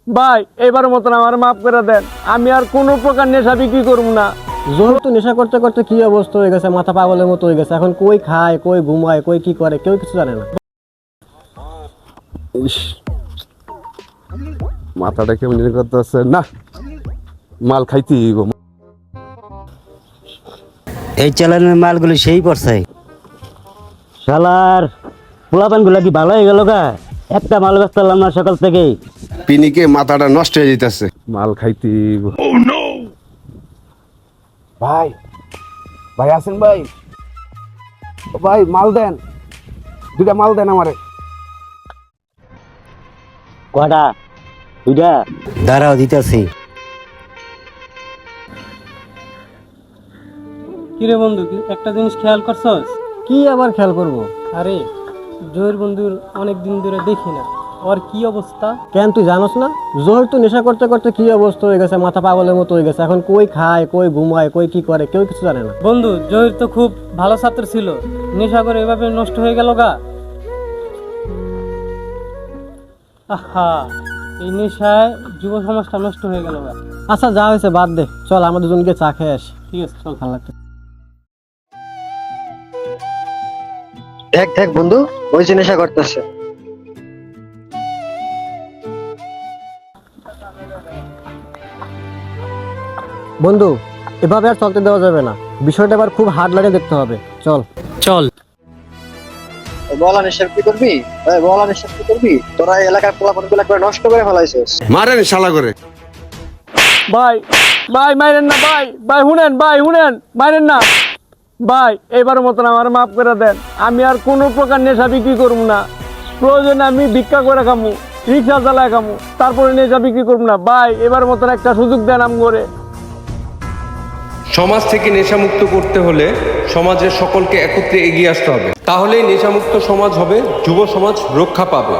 ভাই এবার মতন আমার মাফ করে দেন, আমি আর কোনো প্রকার নেশা বিক্রি করব না। জোর তো নেশা করতে করতে কি অবস্থা হয়ে গেছে, মাথা পাগলের মতো হয়ে গেছে। এখন কই খায়, কই ঘুমায়, কই কি করে, কেউ কিছু জানে না। ইস, মাথাটা কেমন জানি করতেছে না, মাল খাইতে হইব। এই চ্যানেলের মালগুলো সেই পড়ছে। শালার পোলাপান গুলা কি ভালো হয়ে গেল গা? একটা মাল বেচতাম না সকাল থেকে। পিনিকে মাথাটা নষ্ট হয়ে যাইতেছে, মাল খাইতে হইব। ভাই ভাই আছেন ভাই? ভাই মাল দেন, দুটা মাল দেন আমারে। কটা? দুইটা? দাঁড়াও দিতেছি। কিরে বন্ধু, একটা জিনিস খেয়াল করছস? কি আবার খেয়াল করব? আরে জয়ের বন্ধুর অনেক দিন ধরে দেখি না, ওর কি অবস্থা? কেন তুই জানোস না? জোর তো নেশা করতে করতে কি অবস্থা হয়ে গেছে, মাথা পাগলের মতো হয়ে গেছে। এখন কই খায়, কই ঘুমায়, কই কি করে, কেউ কিছু জানে না। বন্ধু জহির তো খুব ভালো ছাত্র ছিল, নেশা করে এভাবে নষ্ট হয়ে গেল গা। আহা, এই নেশায় যুব সমাজটা নষ্ট হয়ে গেল গা। আচ্ছা যা হয়েছে বাদ দে, চল আমরা দুজনকে চা খেয়ে আসি। ঠিক আছে চল। ভালো লাগতো। দেখ দেখ বন্ধু, ওই যে নেশা করতেছে। বন্ধু এভাবে আর চলতে দেওয়া যাবে না, বিষয়টা এবার খুব হার্ড লাগে দেখতে হবে। চল চল। বলা নেশা কি করবি? বলা নেশা কি করবি? তোরা এই এলাকার পোলাপান গুলা করে নষ্ট করে ফেলাইছিস। মারেন শালা করে। ভাই ভাই মাইরেন না ভাই, ভাই শুনেন, ভাই শুনেন, মাইরেন না ভাই, এবার মতন আমার মাফ করে দেন, আমি আর কোনো প্রকার নেশা বিক্রি করব না। প্রয়োজনে আমি ভিক্ষা করে খামু, রিক্সা চালায় খামু, তারপরে নেশা বিক্রি করব না। ভাই এবার মতন একটা সুযোগ দেন আম করে। সমাজ থেকে নেশামুক্ত করতে হলে সমাজের সকলকে একত্রে এগিয়ে আসতে হবে, তাহলেই নেশামুক্ত সমাজ হবে, যুব সমাজ রক্ষা পাবে।